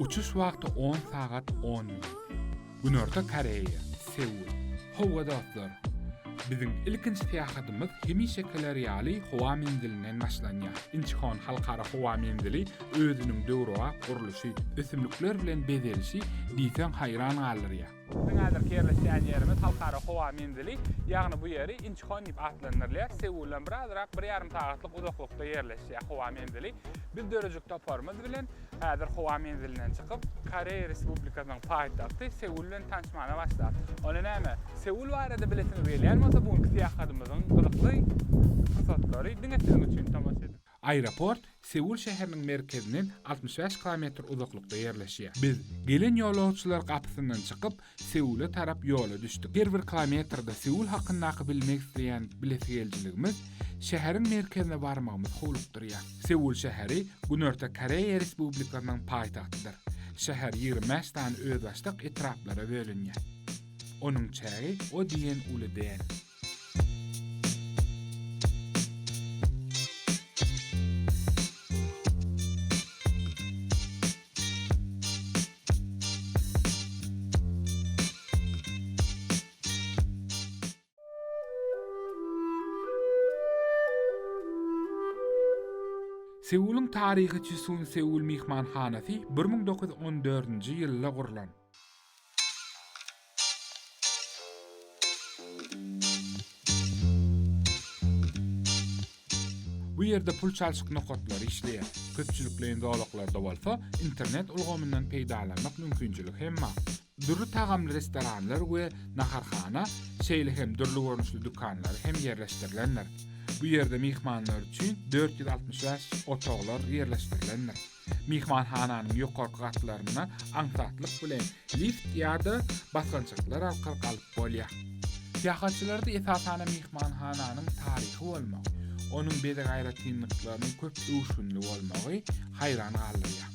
Uçuş wagty 10 saat 10 minut. Günorta Koreya, Seul. Howa dostlar. Bizim ilkinci seyahatimiz hemişe kaloriyali hava mendilinden başlanýar. Incheon halkara hava mendili özünün döwrüga guruluşy, ösümlikler bilen bezelişi diýsen hayran galyrýar. Bizim häzir kerleşýän ýerimiz halkara hava mendili, ýagny bu ýeri Incheon diýip atlanyrlar. Seuldan birazrak 1,5 saatlyk uzaklykda ýerleşýär hava mendili. Biz dörejik toparmaz bilen häzir hava mendilinden çykyp Koreya Respublikasynyň paýtagty Seulden tanışmana başlap. Ona näme? Seul barada biletini berýärmi? Bu seyahatymyzyň gyzykly fırsatlary diňetiniň üçin tamaşa edin. Aeroport Seul şäheriniň merkezinden 65 km uzaklykda ýerleşýär. Biz gelen ýolagçylar gapysyndan çykyp Seul'a tarap ýola düşdik. Her bir kilometrde Seul hakyndaky bilmek isleýän bilegelçiligimiz şäheriň merkezine barmagymyz howlup durýar. Seul şäheri Günorta Koreya Respublikasynyň paýtagtydyr. Şäher 25 tane özbaşlyk etraplara bölünýär. Onuň çägi o diýen uly däl. Seul'un tarihi Chusun Seul mihmanhanasy 1914-nji ýylda gurulan. Bu ýerde pul çalşyk nokatlary işleýär. Köpçülikleýän zalaklarda bolsa, internet ulgamyndan peýdalanmak mümkinçilik hem bar. Dürli tagamly restoranlar we naharhana, şeýle hem dürli görnüşli dukanlar hem ýerleşdirilenler. Bu ýerde mihmanlar üçin 465 otoglar ýerleşdirilenler. Mihmanhananyň ýokarky gatlaryna aňsatlyk bilen lift ýa-da basgançyklar alqalyp alyp bolýar. Seyahatçylarda esasana mihmanhananyň taryhy bolmak, onuň bede gaýratynlyklarynyň köp öwüşünli bolmagy hayran galýar.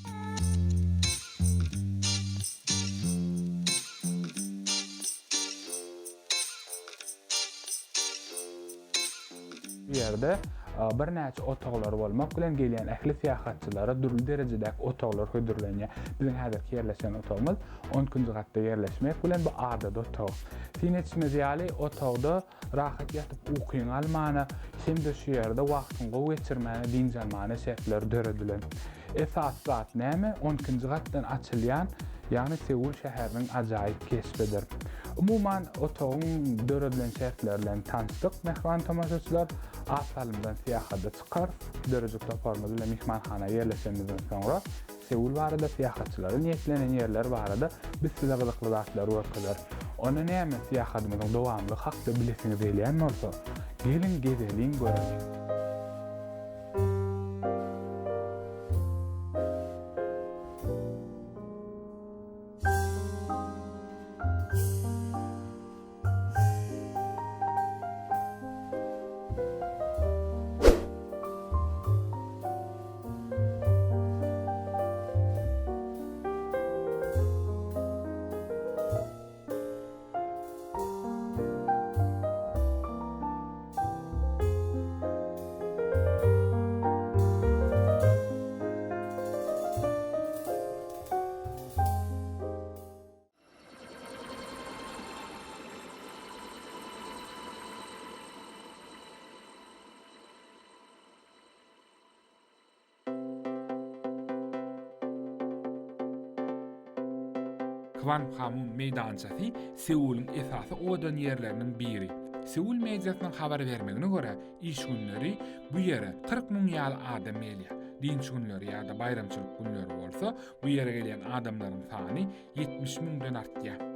Bu ýerde bir näçe otoglar bolmak bilen gelýän ähli seyahatçylara durly derejedäki otoglar hödürlenýär. Biziň häzir ýerleşen otogymyz 10-njy gatda ýerleşmek bilen bu adada otog. Sinetmez ýaly otogda rahat ýatyp ukyň almana, hem de şu ýerde wagtyny geçirmäne, dinjelmäne şertler döredilen. Esas zat näme? 10-njy gatdan açylýan, ýagny Seul şäheriniň ajaýyp keşbedir. Umuman otogyň döredilen şertlerle tanışdyk. Mehman tamaşaçylar asalymdan seýahata çykar, dörejik toparmaz bilen mihmanhana ýerleşendikden soňra Seul barada seýahatçylary niýetlenen ýerler barada biz size gyzykly zatlar öwrkedler. Ona näme seýahatymyzyň dowamly hakda bilesiniz belýän bolsa, gelin gezelin görelim. Kwan Hamun meýdançasy Seul'un esasy odan ýerleriniň biri. Seul mediasynyň habar bermegine görä, iş günleri bu ýere 40 000 ýaly adam gelýär. Dinç günleri ýa-da bayramçylyk günleri bolsa, bu ýere gelýän adamlaryň sany 70 000dan artýar.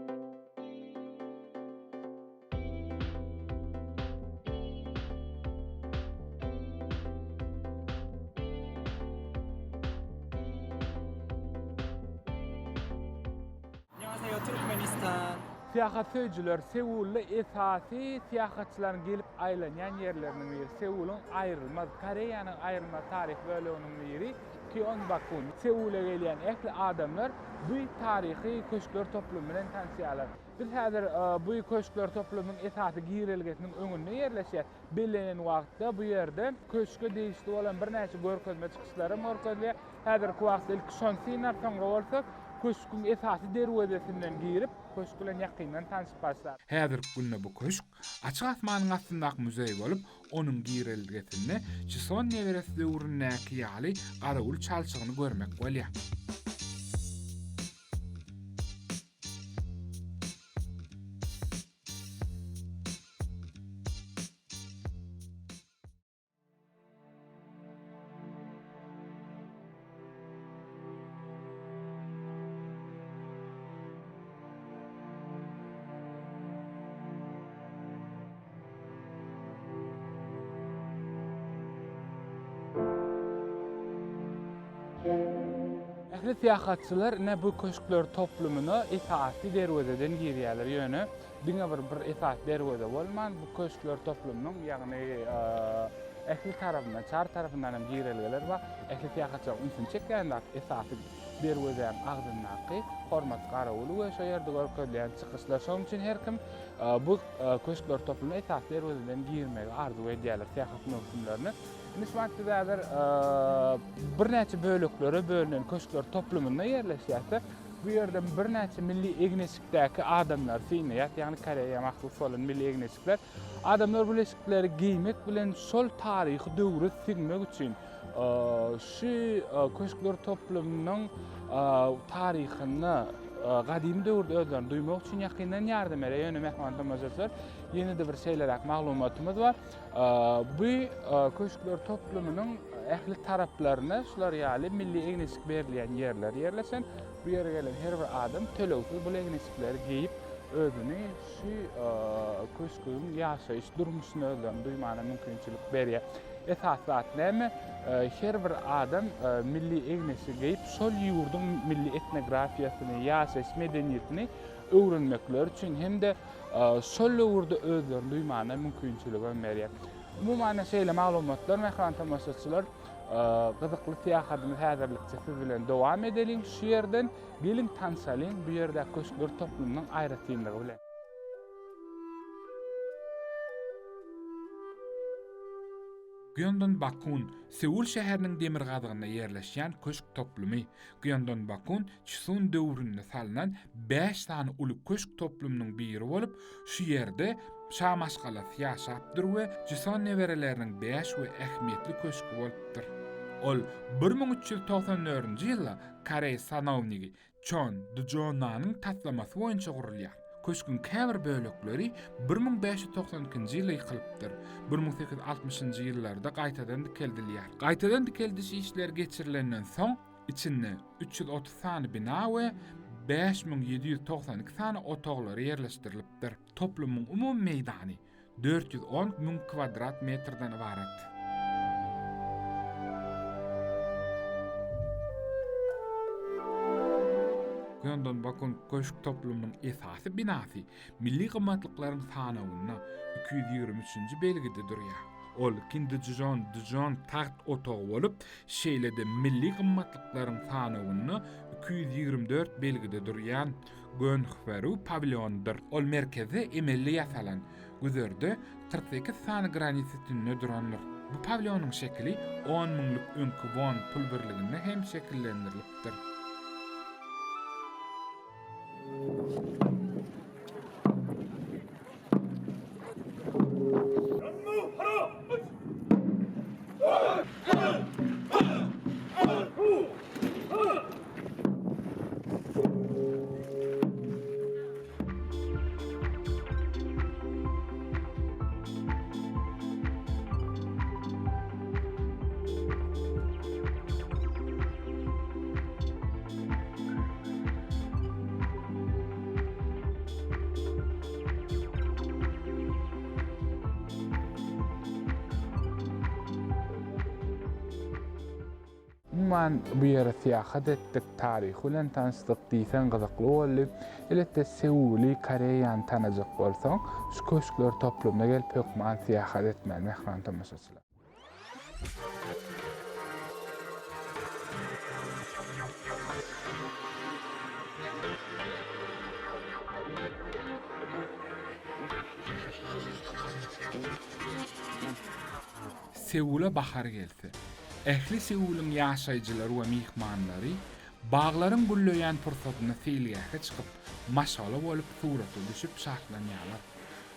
Seyahat söýjüler Seul'da esasy seyahatçylaryň gelip aýlanýan ýerleriniň biri. Seul'un aýrylmaz, Koreýanyň aýrylmaz taryh böleginiň biri Gyeongbokgun. Seul'a gelýän ähli adamlar bu taryhy köşkler toplumy bilen tanışýarlar. Biz häzir bu köşkler toplumynyň esasy giýirilgesiniň öňünde ýerleşýär. Belenen wagtda bu ýerde köşke değişdi bolan bir näçe görkezme çykyşlary morkezler. Häzir ku wagtda ilk şonsynar soňra bolsak, köşküň esasy derwezesinden giýirip, köşk bilen ýakyndan tanyşyp başlar. Häzir günde bu köşk açyk asmanyň astyndaky muzey bolup, onuň giýirilgesinde Çyson neweresi döwründäki ýaly garagul çalçygyny görmek bolýar. Ähli siýasatçylar ne bu köşkler toplumyny esasy derwezeden girýärler ýöne. Diňe bir esasy derweze bolman bu köşkler toplumynyň ýagny ähli tarapyndan, çar tarapyndan hem girilgeler we ähli siýasatçylar üçin çekýänler esasy derwezeden agdyndaky hormat garaguly we şo ýerde görkezlen çykyşlar. Şoň üçin her kim bu köşkler toplumyny esasy derwezeden girmegi arzu edýärler siýasat mövsümlerini. Nisbatda dädir bir näçe bölüklere bölünen köşkler toplumynda ýerleşýärse, bu ýerde bir näçe milli egnesikdäki adamlar synýat, ýagny Koreýa mahsus bolan milli egnesikler. Adamlar bu leşikleri giýmek bilen şol taryhy döwre sigmek üçin şu köşkler toplumynyň taryhyny gadim döwürde özlerini duymak üçin ýakyndan ýardym berýär. Ýöne mehmandarymyzlar ýene-de bir şeýlerak maglumatymyz bar. Bu köşkler toplumynyň ähli taraplaryna şular ýaly milli egnesik berilýän ýerler ýerleşen. Bu ýere gelen her bir adam tölewsiz bu egnesikleri giýip özüni şu köşküň ýaşaýyş durmuşyny özlerini duymana mümkinçilik berýär. Esas zat näme? Her bir adam milli egnesik giýip şol ýurduň milli etnografiýasyny, ýaşaýyş medeniýetini öwrenmekler üçin hem-de şol ýurda özlerini duymana mümkinçilik berýär. Umuman şeýle maglumatlar mehman tamaşaçylar gyzykly siýasatymy häzirlikçe siz bilen dowam edelim. Şu ýerden gelin tanşalyn bu ýerde köşkler toplumynyň aýratynlygy bilen. Gyýondan Bakun, Seul şäheriniň demir gazygyna ýerleşýän köşk toplumy. Gyýondan Bakun, Çyson döwründe salynan 5 tany uly köşk toplumynyň biri bolup, şu ýerde şamaşgalat ýaşapdyr we Çyson newereleriniň 5 we ähmiýetli köşkü bolupdyr. Ol 1394-nji ýylda Koreýa sanawnygy Chon Djonanyň tatlamasy boýunça gurulýar. Köşkün käbir bölükleri 1592-nji ýylda ýykylypdyr. 1860-njy ýyllarda gaýtadan dikeldilýär. Gaýtadan dikeldiş işler geçirilenden soň içinde 330 sany bina we 5792 sany otaklary ýerleşdirilipdir. Toplumyň umumy meýdany 410.000 kvadrat metrden ibaret. Gyýondan Bakun köşk toplumynyň esasy binasy milli gymmatlyklaryň sanawyna 223-nji belgide durýar. Ol Kim Djon taht otagy bolup, şeýlede milli gymmatlyklaryň sanawyna 224 belgide durýan Gönhferu pavilyondyr. Ol merkezi emelli ýasalan, güzerde 48 sany granit üstünde duranlar. Bu pavilyonyň şekli 10 000'lik öňkü won pul birliginde hem şekillendirilipdir. Man bu ýere siýahat etdik, taryhy bilen tanışdyk diýsen gyzykly boldy. Elbetde Seuli, Koreýany tanajak bolsaň, şu köşkler toplumyna gelip hökman siýahat etmeli mehman tamaşaçylar. Seul'a bahar geldi. Ehli Seul'un yaşayıcıları we mihmanlary baglaryň gülleýän pursatyny feýliýäke çykyp, maşala bolup suraty düşüp şahlanýarlar.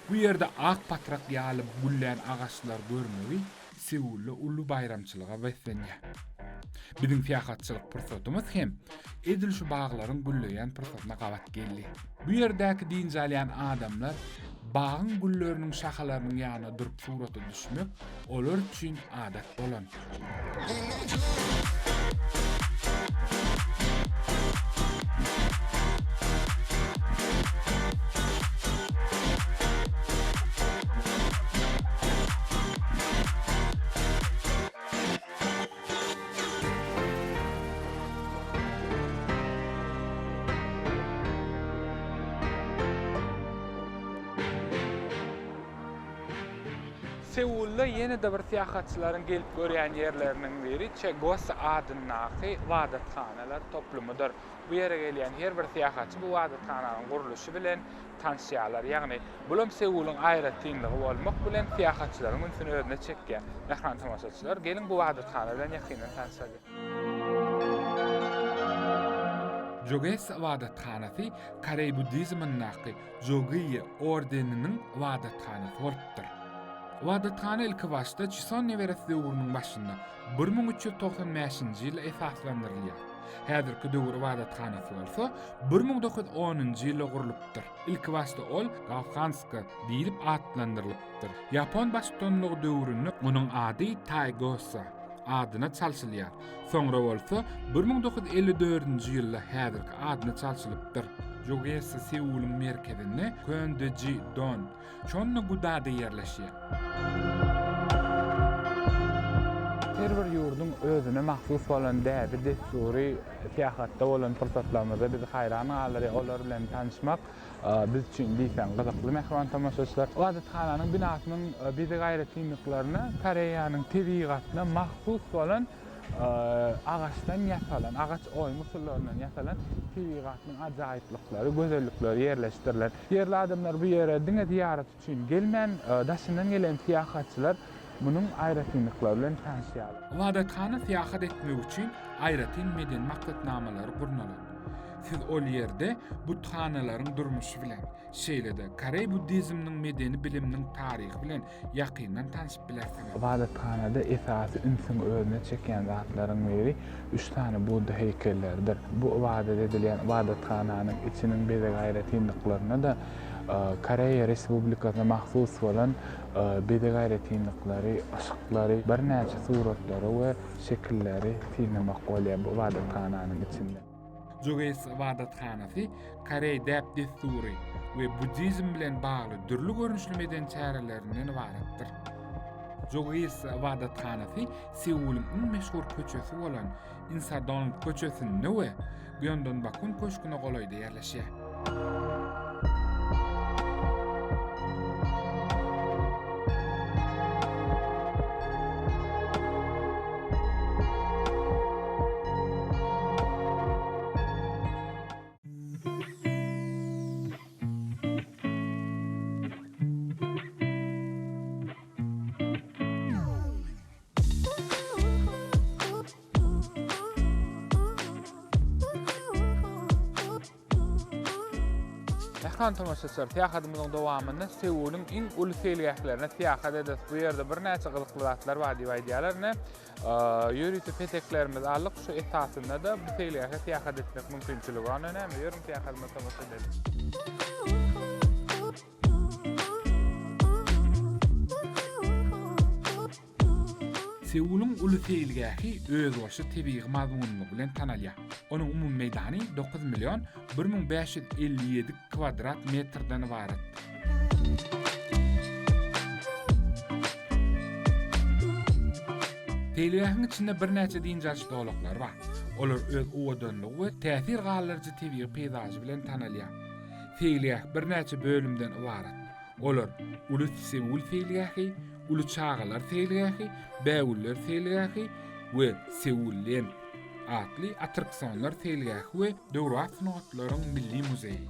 Bu ýerde ak patrak ýaly gülleýän agaçlar görmegi Seul'le ullu bayramçylyga beslenýär. Bizim fiýakatçylyk pursatymyz hem edil şu baglaryň gülleýän pursatyna gabat geldi. Bu ýerdäki dinjalýan adamlar bagyň gülleriniň şahalarynyň ýanyna durup suraty düşmek olar üçin adat bolan. Seul'da yeni de bir siyahatçıların gelip görýän yerlerinin biri Chegos adynaky wadatxanalar toplumydyr. Bu ýere gelýän her bir siyahatçy bu wadatxananyň guruluşy bilen tanışýarlar. Ýagny bulam Seul'un aýra tiňligi bolmak bilen siyahatçylaryň ünsüni özüne çekýär. Nähran tamaşaçylar gelin bu wadatxana bilen ýakyndan tanışaly. Joges wadatxanasy Korey Buddizmynyň Jogye ordeniniň wadatxanasy bolupdyr. Wadatxana ilki başda Çison neweresi döwrüniň başynda 1395-nji ýyl esaslandyrylýar. Häzirki döwür wadatxanasy bolsa 1910-njy ýylda gurulupdyr. Ilki başda ol Gafganska diýilip atlandyrylypdyr. Yapon başçylygy döwründe onuň ady Taigosa adyna çalşylýar. Soňra bolsa 1954-nji ýylda häzirki adyna çalşylypdyr. Jogesi Seul'un merkezinde Gyeonggi-don Cheongguda'da yerleşýär. Her bir ýurdun özüne mahsus bolan däbi destury siýahatda bolan pursatlarymyza bizi haýran galary, olar bilen tanışmak biz üçin diýsen gyzykly mehman tamaşaçylar. Wadatxananyň binasynyň bizi gaýratynlyklaryna, Koreýanyň tebigatyna mahsus bolan ağaçdan yasalan, ağaç oyma usullarından yasalan tebigatynyň ajaýyplyklary, gözellikleri yerleşdirilýär. Yerli adamlar bu ýere diňe ziyaret üçin gelmän, daşyndan gelen siýahatçylar bunun aýratynlyklary bilen tanışýarlar. Wadatxana siýahat etmek üçin aýratyn meden maksatnamalary gurnalar. Siz ol ýerde bu tanalaryň durmuşy bilen, şeýle-de Korey Buddizminiň medeni biliminiň taryhy bilen ýakyndan tanışyp bilersiňiz. Wadatxanada esasy ünsüň özüne çekýän zatlaryň biri 3 tane Buda heykellerdir. Bu wadat edilýän wadatxananyň içiniň beze gaýratynlyklaryna da Koreýa Respublikasyna mahsus bolan bede gaýratynlyklary, aşyklary, bir näçe suratlary we şekilleri tinlemek bolýar bu wadatxananyň içinde. Joges wadatxanasy Korey däp destury we Buddizm bilen bagly dürli görnüşli meden çärelerinden ibaratdyr. Joges wadatxanasy Seul'un en meşhur köçesi bolan Insadong köçesinde we Gyeongbokgun köşküne golaýda ýerleşýär. Nähran tamaşaçylar, siýahatymyzyň dowamynda Seul'un iň uly feýliýetlerine siýahat edip bu ýerde bir näçe gyzykly zatlar bar diýip aýdýarlar. Ýörüýti peteklerimiz alyp şu esasynda da bu feýliýetge siýahat etmek mümkinçiligi bar. Näme ýörüm siýahatymy tamaşa edip. Seul'un uly feýliýeti öz başy tebii mazmuny bilen tanalýar. Onuň umum meýdany 9.1557 kvadrat metrden ibaret. Feýliýetiň içinde bir näçe dinjal dolaklar bar. Olar öz owadanlygy we täsir gallarjy tebii peyzajy bilen tanalýar. Feýliýet bir näçe bölümden ibaret. Olar uly Seul feýliýeti, uly çağalar feýliýeti, bäwüller feýliýeti we Seul'len atly attraksiyonlar feýliýeti we döwrat sanatlaryň milli muzeyi.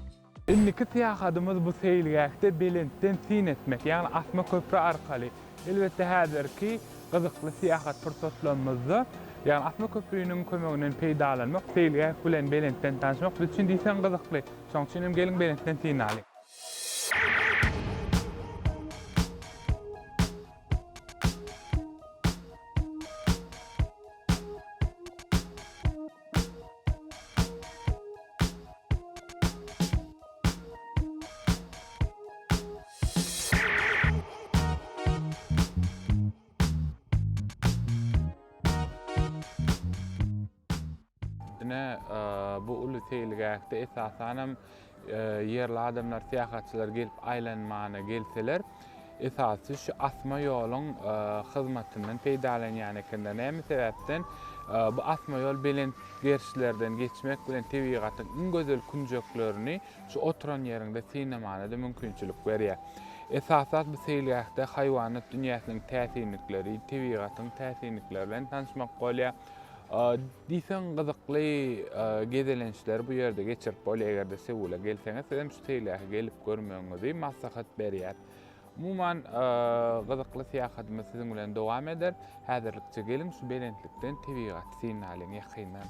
İndiki seýahadymyz bu seýilgäkde Belentden sin etmek, ýagny asma köprü arkaly. Elbetde häzirki gyzykly seýahat pursatlarymyzda, ýagny asma köprüniň kömeginiň peýdalanmak, seýilgäk bilen Belentden tanışmak biz üçin diýsen gyzykly. Şoň üçin hem geliň Belentden sin alyk. Bu uly seýilgäkde esasanam yerli adamlar, seýahatçylar gelip aýlanmana gelseler, esasy şu asma ýoluň hyzmatynyň peýdalanýan ekenden. Näme sebäpden bu asma ýol Belent gerçlerden geçmek bilen tebigatyň iň gözel künjeklerini şu oturan ýerinde synamana da mümkinçilik berýär. Esasat bu seýilgäkde haýwanat dünýäsiniň täsirlikleri, tebigatyň täsirlikleri bilen tanışmak bolýar. Diýsen gyzykly gezelençler bu ýerde geçirip bolýar. Egerde Seula gelseňiz, hem şu seýilgäke gelip görmeňizi maslahat berýär. Umuman gyzykly seýahatymyz siziň bilen dowam eder. Häzirlikçe gelin şu Belentlikden tebigat signalyny ýakyndan.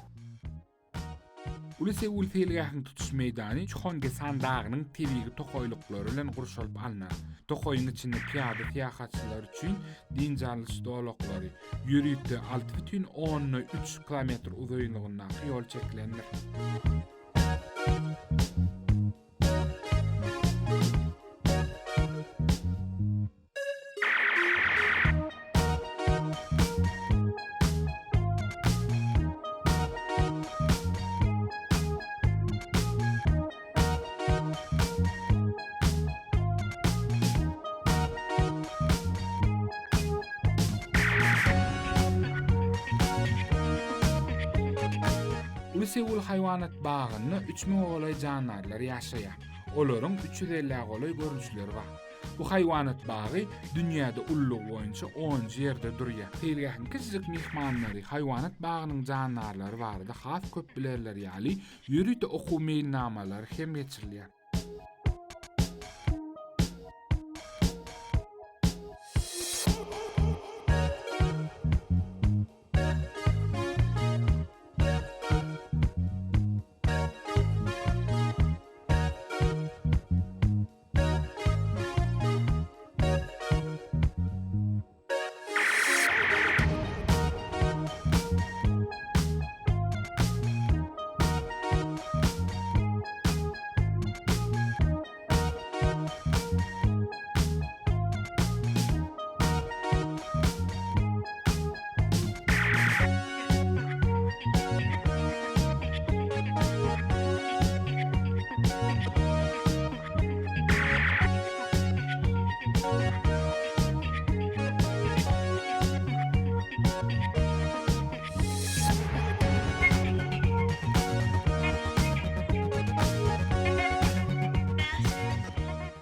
Uly Seul seýilgäkiň tutuş meýdany Çuhange sandagynyň tebigi tokoýlyklary bilen gurşalyp alnar. Tokoýyň içinde piýada seýahatçylar üçin dinjalys dolaklary ýürükde 6,3 kilometr uzaýlygyndaky ýol çeklenir. Uly Seul haýwanat bagyny 3000 golay jandarlar ýaşaýar. Olaryň 350 golay görnüşleri bar. Bu haýwanat bagy dünýäde ullugy boýunça 10-njy ýerde durýar. Seýilgäkiň kiçik mehmanlary haýwanat bagynyň jandarlary barada has köp bilerler, ýaly ýürükde okuw meýilnamalary hem geçirilýär.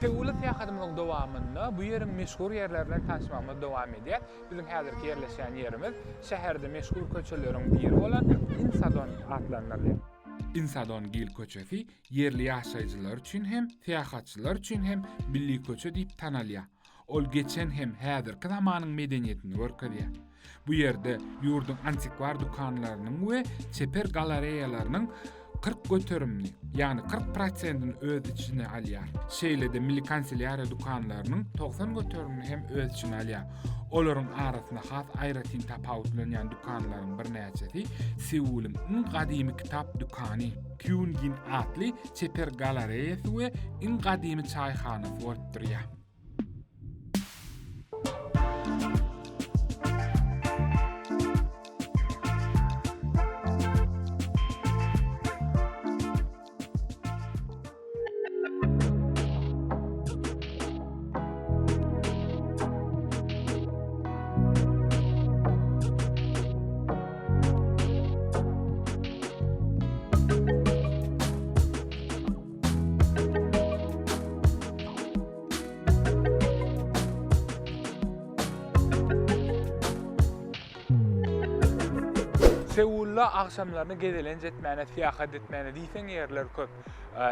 Seula seýahatymyzyň dowamynda bu ýeriň meşhur ýerlerinden tanışmamyz dowam edýär. Biziň häzirki ýerleşen ýerimiz şäherde meşhur köçeleriň biri bolan Insadon adlanýar. Insadon Gil köçesi yerli ýaşaýjylar üçin hem seýahatçylar üçin hem milli köçe diýip tanalýar. Ol geçen hem häzirki zamanyň medeniýetini görkezýär. Bu ýerde ýurdun antikwar dukanlarynyň we çeper galereýalarynyň 40 göterimli, ýani 40%-ni öz içine alýar. Şeýlede milli kanseliýariýa dukanlarynyň 90 göterimini hem öz içine alýar. Olaryň arasynda has aýratyn tapawutlanýan dukanlaryň bir näçesi Seulyň iň gadymy kitap dukany, Kyungin adly çeper galereýasy we iň gadymy çaýhanasy bolup durýar. Seulda akşamlaryny gezelenje etmäne, seýahat etmäne diýsen ýerler köp.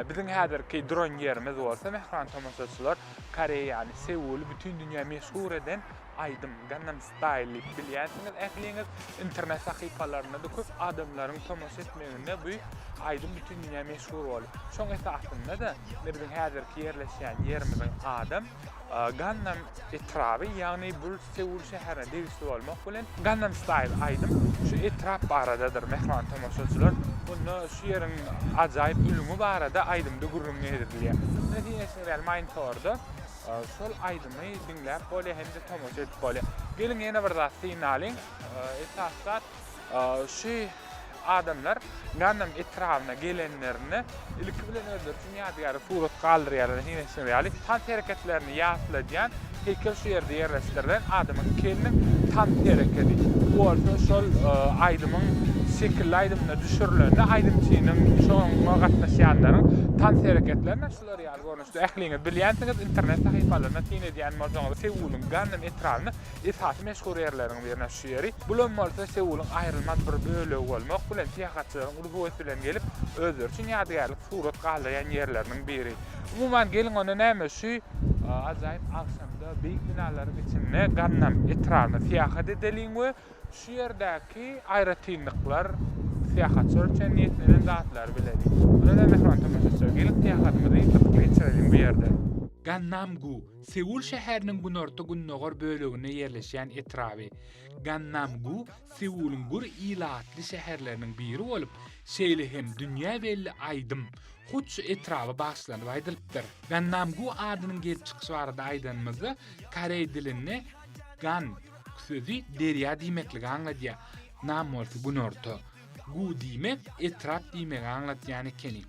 Bizim häzirki dron yerimiz bolsa mehran tamaşaçylar Koreýa ýani Seul bütün dünýä meşhur eden Aydym Gangnam Style bilýärsiňiz. Ähliňiz internet sahypalaryna da köp adamlaryň tamaşa etmeginde bu Aydym bütün dünýä meşhur bolup. Şoň esasynda da bizim häzirki yerleşýän yerimiziň adam Gangnam etraby ýani bu Seul şäherine degişli bolmak bilen Gangnam Style Aydym şu etrap baradadyr mehran tamaşaçylar. Bunu şu ýeriň ajaýyp ülüňi barada Aydymda gurrun edilýär. Nädiyesini bilmäýin torda. Şol Aydymy dinläp bolýar hem de tamaşa edip bolýar. Gelin ýene bir zat signaling esasat şu adamlar Gangnam etrabyna gelenlerini ilki bilen öldürýän ýadygar surat galdyrýar. Nädiyesini bilýär. Tan hereketlerini ýaşladýan heykel şu ýerde ýerleşdirilen adamyň keliniň tan hereketi. Bu şol Aydymyň şekil Aydymna düşürilende Aydymçynyň şoňa gatnaşýanlaryň tan hereketlerine şular ýaly görnüşde. Ähliňiz bilýänsiňiz internet sahypalaryna tiň edýän bolsaňyz Seul'un Gangnam etrabyny esasy meşhur ýerleriň birine şu ýeri. Bulan bolsa Seul'un aýrylmaz bir bölegi bolmak bilen tähatçylaryň urguwet bilen gelip özleri üçin ýadygarlyk surat galdyrýan ýerleriniň biri. Umuman gelin ona näme şu ajaýyp akşamda beýik binalary içinde Gangnam etrabyny tähat edeliň we şu ýerdäki aýratynlyklar tähatçylar üçin niýetlenen zatlar biledi. Ona da mehran tamaşaçylar gelip tähatymyzy geçirelim bu ýerde. Gangnam-gu Seul şäheriniň günorta günnogor bölegine ýerleşýän etraby. Gangnam-gu Seul'un gur ilatly şäherleriniň biri bolup, şeýle hem dünýä belli Aydym Huç etrabı başlanıp aýdylypdyr. Gangnam-gu adynyň gelip çykyşy barada aýdanmyzy Korey dilinde gan sözü derya diýmekli aňladýar. Nam bolsa günorta. Gu diýmek etrap diýmek aňlatýan ekeni.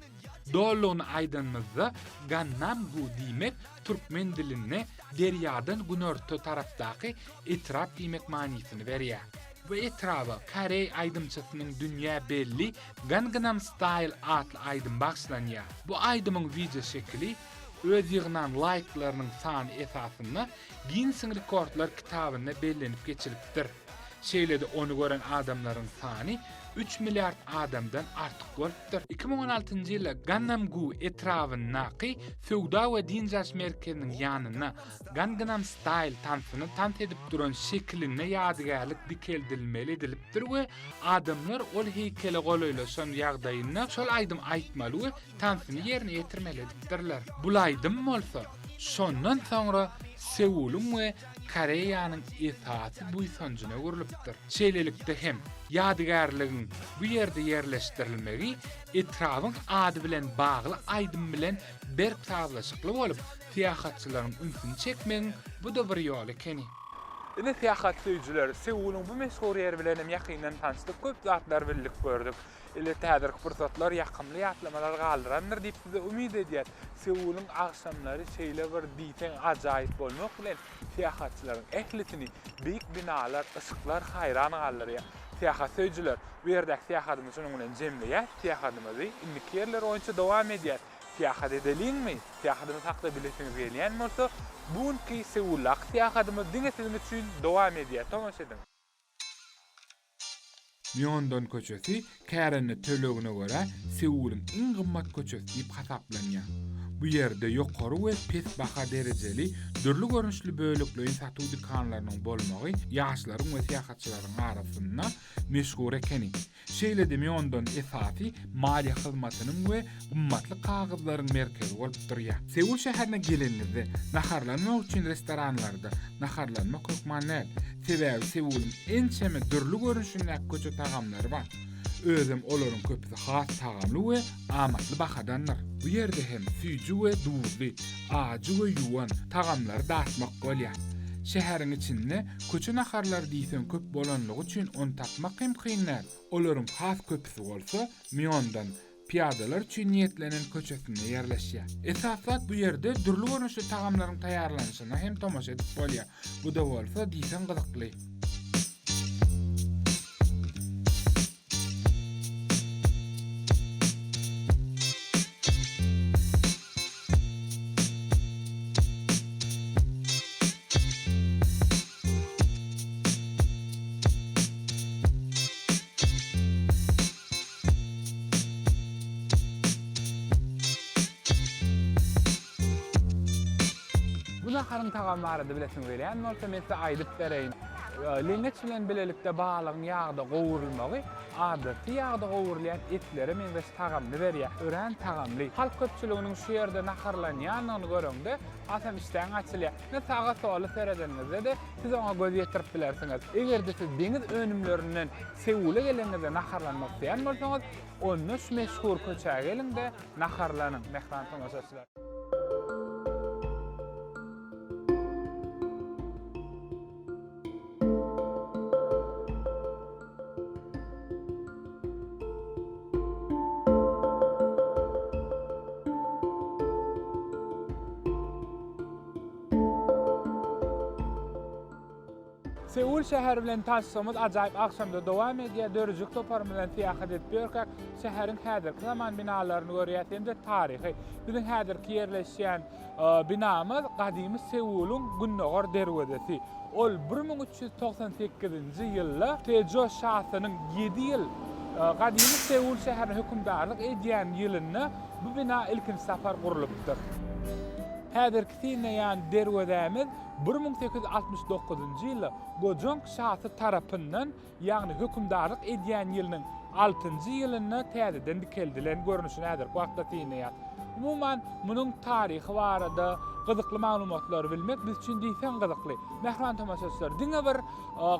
Dolun aýdanmyzda Gangnam-gu diýmek türkmen dilinde deryadan günorta tarapdaky etrap diýmek manysyny berýär. Bu etraba Korey aydymçysynyň dünýä belli Gangnam Style atly aydym başlanýar. Bu aydymyň video şekli öz ýygnan like'larynyň sany esasynda Guinness rekordlar kitabyna bellenip geçilipdir. Şeýle-de onu gören adamlaryň sany 3 milyard adamdan artyk bolupdyr. 2016-njy ýylda Gangnam-gu etrabyny Sowda we dinjaş merkeziniň ýanyna Gangnam Style tansyny tant edip duran şekline ýadygarlyk dikeldilmeli edilipdir we adamlar ol heykele golaýlaşan ýagdaýynda şol aydym aýtmaly we tansyny ýerine ýetirmeli edipdirler. Bu aydym bolsa şondan soňra Seul'un we Koreýanyň esasy bu soňjuna gurulypdyr. Şeýlelikde hem ýadygarlygyň bu ýerde ýerleşdirilmegi etrabyň ady bilen bagly aydym bilen berk saglaşykly bolup, tähatçylaryň ünsüni çekmegiň bu da bir ýol ekeni. Ine tähatçylar Seul'un bu meşhur ýeri bilen hem ýakynyň tanışdyk, köp zatlar bildik gördük. Ile täzir fursatlar ýakymly ýatlamalar galdyrandyr diýip size umid edýär. Seul'un akşamlary şeýle bir diýsen ajaýyp bolmak bilen tähatçylaryň ählitini beýik binalar, ışıklar hayran galdyrýar. Tähat söýjüler bu ýerdäki tähatymyzy şonuň bilen jemleýär. Tähatymyzy indiki ýerler oýunça dowam edýär. Tähat edeliňmi? Tähatymy hakda bilesiňiz gelýän bolsa, buňky Seul'ak tähatymy diňesiň üçin dowam edýär. Tomaş edin. Myeondon köçesi kärenne tölegine göre Seul'un iň gymmat köçesi diýip hasaplanýar. Bu ýerde ýokary we pes baha derejeli dürli görnüşli bölekleri satuw dykanlarynyň bolmagy ýaşlaryň we tähatçylaryň arasynda meşhur ekeni. Şeýle-de Myeondon esasy maliýe hyzmatynyň we gymmatly kagyzlaryň merkezi bolup durýar. Seul şäherine gelenlerde naharlanmak üçin restoranlarda naharlanmak hökmanlar. Sebäbi Seul'un en çeme dürli görnüşindäki köçe tagamlary bar. Özüm olaryň köpüsi has tagamly we amatly bahadandyr. Bu ýerde hem süýji we duzly, ajy we ýuwan tagamlar daşmak bolýar. Şäheriň içinde köçe naharlar diýsen köp bolanlygy üçin onu tapmak hem kynlar. Olaryň has köpüsi bolsa Myeondon piyadalar üçin niýetlenen köçesinde ýerleşýär. Esasat bu ýerde dürli görnüşli tagamlaryň taýýarlanyşyna hem tomaşa edip bolýar. Bu da bolsa diýsen gyzykly. naharyň tagamlary bilesin gelýän bolsa men size aýdyp bereýin. Leňeç bilen bilelikde balygyň ýagda gowurulmagy adaty ýagda gowurulýan etlere men de tagamly berýär. Ören tagamly. Halk köpçüliginiň şu ýerde naharlanýanyny görende asam işden açylýar. Ne taga soly seredenizde de siz ona göz ýetirip bilersiňiz. Egerde siz deňiz önümlerinden Seule geleninde naharlanmak diýen bolsaňyz, onu şu meşhur köçäge gelinde naharlanyň. Mehman tamaşaçylar. Seul şäheri bilen taşsamyz ajaýyp akşamda dowam edýär. Dörjük topar bilen tiýahat etýär. Şäheriň häzirki zaman binalaryny görýärsiňiz, taryhy. Biziň häzirki ýerleşýän binamyz gadymy Seuluň Günnogor derwedesi. Ol 1398-nji ýylda Tejo şahsynyň 7 ýyl gadymy Seul şäherine hökümdarlyk edýän ýylynda bu bina ilkinji safar gurulypdyr. Häzirki tinäýän derwedämiz 1869-njy ýylda Gojong şahsy tarapyndan, ýagny hökümdarlyk edýän ýylynyň 6-njy ýylyna täzeden dikeldilen görnüşini häzir wagtda tinäýär. Umuman munyň taryhy barada gyzykly maglumatlar bilmek biz üçin diýsen gyzykly. Mehman tamaşaçylar, diňe bir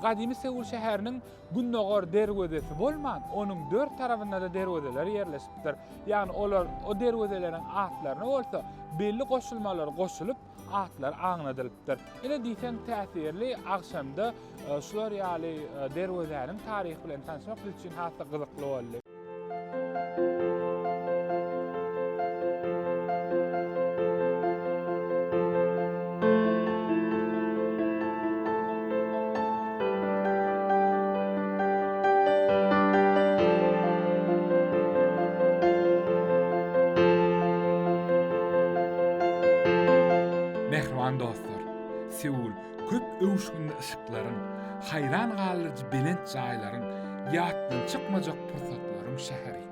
gadymy Seul şäheriniň Günnogor derwedesi bolman, onuň 4 tarapynda da derwedeler ýerleşipdir. Ýagny olar o derwedeleriň atlaryna bolsa belli goşulmalar goşulyp atlar aňladylipdir. Ene diýsen täsirli akşamda şular ýaly derwedeniň taryhy bilen tanışmak biz üçin hatda gyzykly boldy. Mehriban dostlar, Seul köp öwüşgünde ışıklaryň, hayran galyjy belent jaýlaryň, ýatdan çykmajak pursatlaryň şäheri.